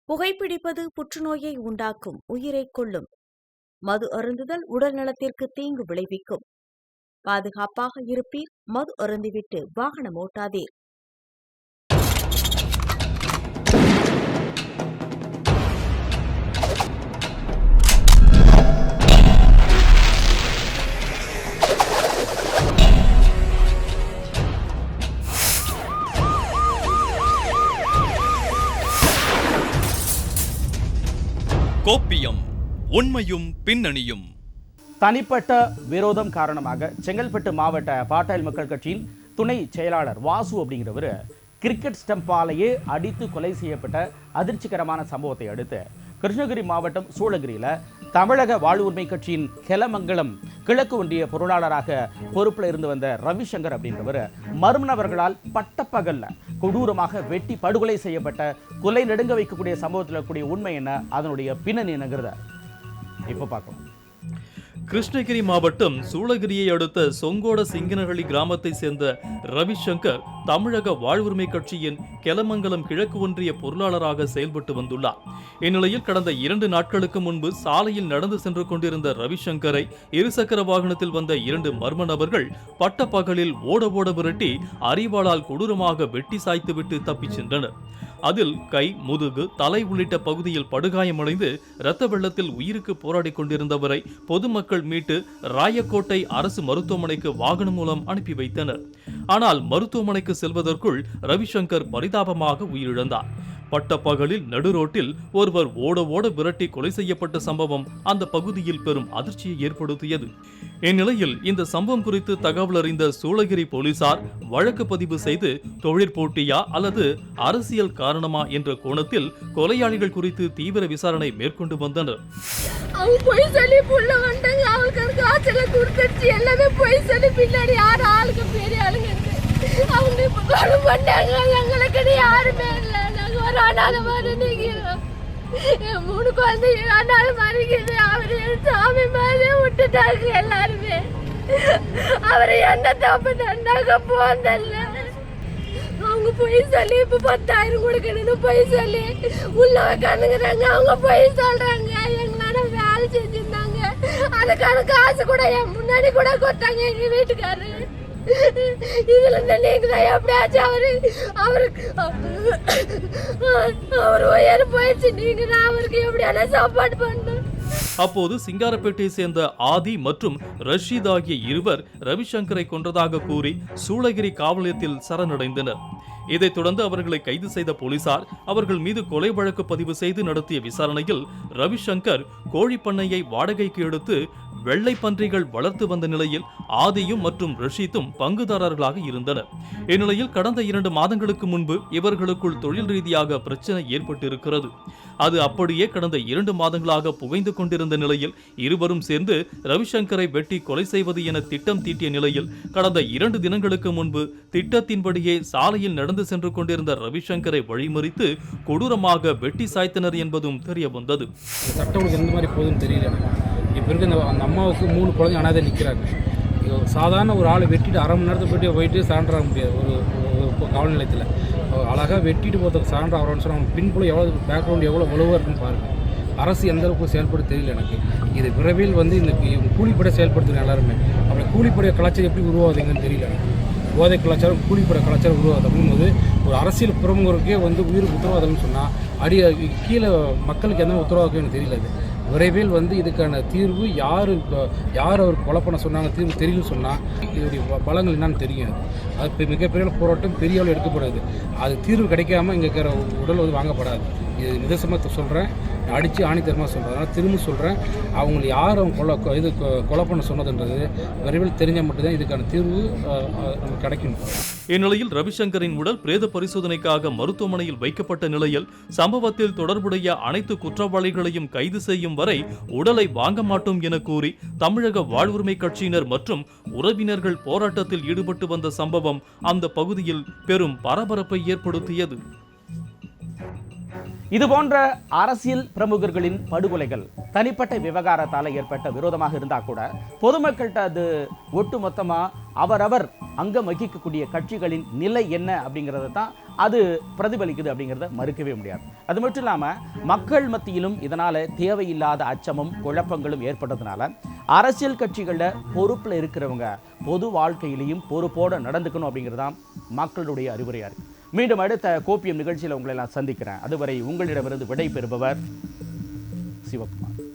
புகைப்பிடிப்பது புற்றுநோயை உண்டாக்கும், உயிரைக் கொல்லும். மது அருந்துதல் உடல் நலத்திற்கு தீங்கு விளைவிக்கும். பாதுகாப்பாக இருப்பீர், மது அருந்திவிட்டு வாகனம் ஓட்டாதீர். கோப்பியம், உண்மையும் பின்னணியும். தனிப்பட்ட விரோதம் காரணமாக செங்கல்பட்டு மாவட்ட பாட்டாளி மக்கள் கட்சியின் துணை செயலாளர் வாசு அப்படிங்கிறவர் கிரிக்கெட் ஸ்டம்பாலேயே அடித்து கொலை செய்யப்பட்ட அதிர்ச்சிகரமான சம்பவத்தை அடுத்து கிருஷ்ணகிரி மாவட்டம் சூளகிரியில் தமிழக வாழ்வுரிமை கட்சியின் கெலமங்கலம் கிழக்கு ஒன்றிய பொருளாளராக பொறுப்பில் இருந்து வந்த ரவிசங்கர் அப்படின்றவர் மர்ம நபர்களால் பட்டப்பகல்ல கொடூரமாக வெட்டி படுகொலை செய்யப்பட்ட கொலை நடுங்க வைக்கக்கூடிய சம்பவத்தில் கூடிய உண்மை என்ன, அதனுடைய பின்னணி என்னங்கிறத இப்போ பார்க்கலாம். கிருஷ்ணகிரி மாவட்டம் சூளகிரியை அடுத்த சொங்கோட சிங்கனஹள்ளி கிராமத்தை சேர்ந்த ரவிசங்கர் தமிழக வாழ்வுரிமை கட்சியின் கெலமங்கலம் கிழக்கு ஒன்றிய பொருளாளராக செயல்பட்டு வந்துள்ளார். இந்நிலையில் கடந்த 2 நாட்களுக்கு முன்பு சாலையில் நடந்து சென்று கொண்டிருந்த ரவிசங்கரை இருசக்கர வாகனத்தில் வந்த 2 மர்ம நபர்கள் பட்டப்பகலில் ஓட விரட்டி அரிவாளால் கொடூரமாக வெட்டி சாய்த்துவிட்டு தப்பிச் சென்றனர். அதில் கை, முதுகு, தலை உள்ளிட்ட பகுதியில் படுகாயமடைந்து இரத்த வெள்ளத்தில் உயிருக்கு போராடி கொண்டிருந்தவரை பொதுமக்கள் மீட்டு ராயக்கோட்டை அரசு மருத்துவமனைக்கு வாகனம் மூலம் அனுப்பி வைத்தனர். ஆனால் மருத்துவமனைக்கு செல்வதற்குள் ரவிசங்கர் பரிதாபமாக உயிரிழந்தார். பட்டப்பகலில் நடுரோட்டில் ஒருவர் ஓட விரட்டி கொலை செய்யப்பட்ட சம்பவம் அந்த பகுதியில் பெரும் அதிர்ச்சியை ஏற்படுத்தியது. இந்நிலையில் இந்த சம்பவம் குறித்து தகவல் அறிந்த சூளகிரி போலீசார் வழக்கு பதிவு செய்து தொழிற்போட்டியா அல்லது அரசியல் காரணமா என்ற கோணத்தில் கொலையாளிகள் குறித்து தீவிர விசாரணை மேற்கொண்டு வந்தனர். ஒரு அனாதை மாதிரி நிக்கிறோம். 3 குழந்தைங்க அனாதை மாதிரிக்குது. அவரு சாமி மாதிரி விட்டுட்டாங்க எல்லாருமே. அவரை என்ன தப்பு நன்னாக போந்தல்ல. அவங்க போய் சொல்லி இப்ப 10,000 கொடுக்கணும்னு போய் சொல்லி உள்ள உட்காந்துங்கிறாங்க. அவங்க போய் சொல்றாங்க எங்களால வேலை செஞ்சிருந்தாங்க, அதுக்கான காசு கூட என் முன்னாடி கூட கொடுத்தாங்க எங்க வீட்டுக்காரரு. இதுல நீங்க எப்படியாச்சும் அவர் உயர் போயிடுச்சு, நீங்க அவருக்கு எப்படியான சாப்பாடு பண்ணணும். அப்போது சிங்காரப்பேட்டை சேர்ந்த ஆதி மற்றும் ரஷீத் ஆகிய இருவர் ரவிசங்கரை கொன்றதாக கூறி சூளகிரி காவல் நிலையத்தில் சரணடைந்தனர். இதைத் தொடர்ந்து அவர்களை கைது செய்த போலீசார் அவர்கள் மீது கொலை வழக்கு பதிவு செய்து நடத்திய விசாரணையில் ரவிசங்கர் கோழிப்பண்ணையை வாடகைக்கு எடுத்து வெள்ளை பன்றிகள் வளர்த்து வந்த நிலையில் ஆதியும் மற்றும் ரஷீத்தும் பங்குதாரர்களாக இருந்தனர். இந்நிலையில் கடந்த 2 மாதங்களுக்கு முன்பு இவர்களுக்குள் தொழில் ரீதியாக பிரச்சனை ஏற்பட்டிருக்கிறது. அது அப்படியே கடந்த 2 மாதங்களாக புகைந்து கொண்டிருந்த நிலையில் இருவரும் சேர்ந்து ரவிசங்கரை வெட்டி கொலை செய்வது என திட்டம் தீட்டிய நிலையில் கடந்த 2 தினங்களுக்கு முன்பு திட்டத்தின்படியே சாலையில் நடந்து சென்று கொண்டிருந்த ரவிசங்கரை வழிமறித்து கொடூரமாக வெட்டி சாய்த்தனர் என்பதும் தெரிய வந்தது. இப்போ இருக்க அந்த அம்மாவுக்கு 3 குழந்தை அனாதை நிற்கிறாங்க. சாதாரண ஒரு ஆளை வெட்டிட்டு அரை மணி நேரத்தை போயிட்டு சரண்டர் ஆக முடியாது. ஒரு காவல் நிலையத்தில் அழகாக வெட்டிட்டு போகிறதுக்கு சரண்டர் ஆகிறோன்னு சொன்னால் அவன் பின்புலம் எவ்வளோ பேக்ரவுண்ட் எவ்வளோ வலுவாக இருக்குன்னு பாருங்கள். அரசு எந்த அளவுக்கு செயல்பட தெரியல எனக்கு. இது விரைவில் இந்த கூலிப்படை செயல்படுத்துகிற எல்லாருமே அப்படி கூலிப்படைய கலாச்சாரம் எப்படி உருவாகுதுங்கன்னு தெரியல எனக்கு. போதை கலாச்சாரம், கூலிப்படை கலாச்சாரம் உருவாகுது அப்படிங்கும்போது ஒரு அரசியல் பிரமுகருக்கே உயிருக்கு உத்தரவாதம்னு சொன்னால் கீழே மக்களுக்கு எந்த உத்தரவாதம் எனக்கு தெரியல. அது விரைவில் இதுக்கான தீர்வு யார் அவர் கொலை பண்ண சொன்னாங்க தீர்வு தெரியும்னு சொன்னால் இதோடைய பலங்கள் என்னன்னு தெரியும். அது மிகப்பெரிய போராட்டம் பெரிய அளவில் எடுக்கப்படுது. அது தீர்வு கிடைக்காம இங்கே இருக்கிற உடல் வாங்கப்படாது. இது நிதர்சனமாக சொல்கிறேன், அடித்து ஆணித்தரமாக சொல்கிறேன். அதனால் திரும்ப சொல்கிறேன், அவங்களை யார் அவங்க கொலை பண்ண சொன்னதுன்றது விரைவில் தெரிஞ்சால் மட்டும்தான் இதுக்கான தீர்வு நமக்கு கிடைக்கும். இந்நிலையில் ரவிசங்கரின் உடல் பிரேத பரிசோதனைக்காக மருத்துவமனையில் வைக்கப்பட்ட நிலையில் சம்பவத்தில் தொடர்புடைய அனைத்து குற்றவாளிகளையும் கைது செய்யும் வரை உடலை வாங்க மாட்டோம் என கூறி தமிழக வாழ்வுரிமை கட்சியினர் மற்றும் உறவினர்கள் போராட்டத்தில் ஈடுபட்டு வந்த சம்பவம் அந்த பகுதியில் பெரும் பரபரப்பை ஏற்படுத்தியது. இது போன்ற அரசியல் பிரமுகர்களின் படுகொலைகள் தனிப்பட்ட விவகாரத்தால் ஏற்பட்ட விரோதமாக இருந்தால் கூட பொதுமக்கள்கிட்ட அது ஒட்டு மொத்தமாக அவரவர் அங்கம் வகிக்கக்கூடிய கட்சிகளின் நிலை என்ன அப்படிங்கிறத தான் அது பிரதிபலிக்குது அப்படிங்கிறத மறுக்கவே முடியாது. அது மட்டும் இல்லாமல் மக்கள் மத்தியிலும் இதனால் தேவையில்லாத அச்சமும் குழப்பங்களும் ஏற்பட்டதுனால அரசியல் கட்சிகளில் பொறுப்பில் இருக்கிறவங்க பொது வாழ்க்கையிலையும் பொறுப்போடு நடந்துக்கணும் அப்படிங்கிறது தான் மக்களுடைய அறிவுரையாக இருக்குது. மீண்டும் அடுத்த கோப்பியம் நிகழ்ச்சியில் உங்களை எல்லாம் சந்திக்கிறேன். அதுவரை உங்களிடமிருந்து விடை பெறுபவர் சிவகுமார்.